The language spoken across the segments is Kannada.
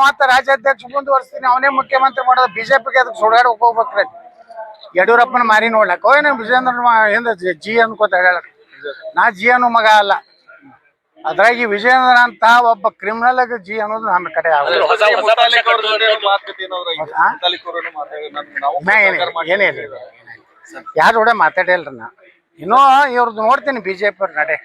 ಮತ್ತೆ ರಾಜ್ಯಾಧ್ಯಕ್ಷ ಮುಂದುವರ್ಸ್ತೀನಿ, ಅವನೇ ಮುಖ್ಯಮಂತ್ರಿ ಮಾಡೋದು. ಬಿಜೆಪಿಗೆ ಅದಕ್ಕೆ ಸುಡಾಡಕ್ ಹೋಗ್ಬೇಕ್ರಿ. ಯಡಿಯೂರಪ್ಪನ ಮಾರಿ ನೋಡ್ಲಕ್ಕ ಹೋಯ್ ವಿಜೇಂದ್ರ ಹಿಂದ ಜಿ ಅನ್ಕೋತ ಹೇಳಕ್. ನಾ ಜಿ ಅನ್ನೋ ಮಗ ಅಲ್ಲ. ಅದ್ರಾಗಿ ವಿಜೇಂದ್ರ ಅಂತ ಒಬ್ಬ ಕ್ರಿಮಿನಲ್ ಜಿ ಅನ್ನೋದು ನಮ್ಮ ಕಡೆ ಏನೇ ಯಾರ ಕೂಡ ಮಾತಾಡಿಲ್ರಿ ನಾ. ಇನ್ನೂ ಇವ್ರದ್ದು ನೋಡ್ತೀನಿ ಬಿಜೆಪಿ ಅವ್ರ ನಡೆ.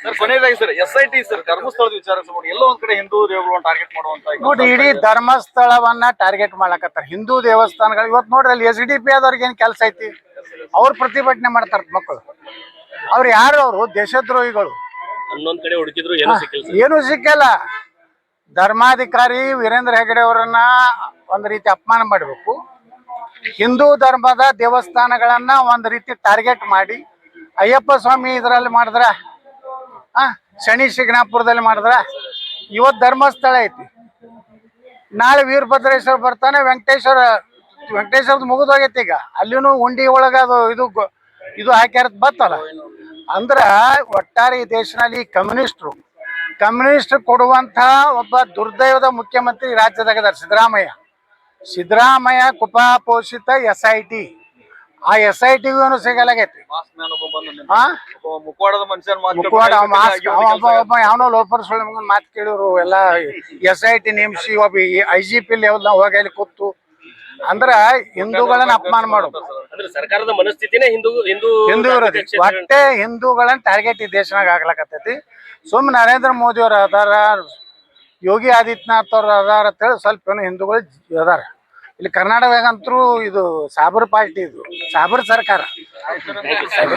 ನೋಡಿ, ಇಡೀ ಧರ್ಮಸ್ಥಳವನ್ನ ಟಾರ್ಗೆಟ್ ಮಾಡಕತ್ತಾರ. ಹಿಂದೂ ದೇವಸ್ಥಾನಗಳು ಇವತ್ತು ನೋಡ್ರಿ, ಅಲ್ಲಿ SDP ಆದವ್ರಿಗೆ ಏನ್ ಕೆಲಸ ಐತಿ? ಅವ್ರು ಪ್ರತಿಭಟನೆ ಮಾಡ್ತಾರ ಮಕ್ಕಳು. ಅವ್ರು ಯಾರು? ಅವರು ದೇಶದ್ರೋಹಿಗಳು. ಹನ್ನೊಂದ್ ಕಡೆ ಹುಡುಕಿದ್ರು ಏನು ಸಿಕ್ಕಲ್ಲ. ಧರ್ಮಾಧಿಕಾರಿ ವೀರೇಂದ್ರ ಹೆಗಡೆ ಅವರನ್ನ ಒಂದ್ ರೀತಿ ಅಪಮಾನ ಮಾಡಬೇಕು. ಹಿಂದೂ ಧರ್ಮದ ದೇವಸ್ಥಾನಗಳನ್ನ ಒಂದ್ ರೀತಿ ಟಾರ್ಗೆಟ್ ಮಾಡಿ, ಅಯ್ಯಪ್ಪ ಸ್ವಾಮಿ ಇದರಲ್ಲಿ ಮಾಡಿದ್ರ, ಶನಿ ಶಿಗ್ನಾಪುರದಲ್ಲಿ ಮಾಡಿದ್ರ, ಇವತ್ತು ಧರ್ಮಸ್ಥಳ ಐತಿ, ನಾಳೆ ವೀರಭದ್ರೇಶ್ವರ ಬರ್ತಾನೆ. ವೆಂಕಟೇಶ್ವರದ ಮುಗಿದೋಗೈತಿ. ಈಗ ಅಲ್ಲಿನೂ ಉಂಡಿ ಒಳಗ ಅದು ಇದು ಹಾಕ್ಯಾರ ಬತ್ತಲ್ಲ. ಅಂದ್ರ ಒಟ್ಟಾರೆ ಈ ದೇಶದಲ್ಲಿ ಕಮ್ಯುನಿಸ್ಟ್ ಕೊಡುವಂತ ಒಬ್ಬ ದುರ್ದೈವದ ಮುಖ್ಯಮಂತ್ರಿ ರಾಜ್ಯದಾಗ ಸಿದ್ದರಾಮಯ್ಯ ಕುಪಾಪೋಷಿತ SIT. ಆ SITಗೂ ಸಿಗಲಾಗೈತಿ. ಯಾವನೋ ಲೋಪರ್ ಸುಳ್ಳ ಮಾತು ಕೇಳಿದ್ರು ಎಲ್ಲ. SIT ನೇಮಿಸಿ ಒಬ್ಬ IGP ಲೆವೆಲ್ ಹೋಗಿ ಅಲ್ಲಿ ಕೂತು ಅಂದ್ರ ಹಿಂದೂಗಳನ್ನ ಅಪಮಾನ ಮಾಡೋದು. ಸರ್ಕಾರದ ಮನಸ್ಥಿತಿನೇ ಹಿಂದೂ ಇರೋದು. ಒಟ್ಟೆ ಹಿಂದೂಗಳನ್ನ ಟಾರ್ಗೆಟ್ ಈ ದೇಶನಾಗ ಆಗ್ಲಕತ್ತೈತಿ. ಸುಮ್ ನರೇಂದ್ರ ಮೋದಿ ಅವ್ರ ಅದಾರ, ಯೋಗಿ ಆದಿತ್ಯನಾಥ್ ಅವ್ರ ಅದಾರ ಅಂತೇಳಿ ಸ್ವಲ್ಪ ಏನೋ ಹಿಂದೂಗಳು ಅದಾರ. ಇಲ್ಲಿ ಕರ್ನಾಟಕದಾಗಂತರೂ ಇದು ಸಾಬರ್ ಪಾರ್ಟಿ, ಇದು ಸಾಬರ್ ಸರ್ಕಾರ.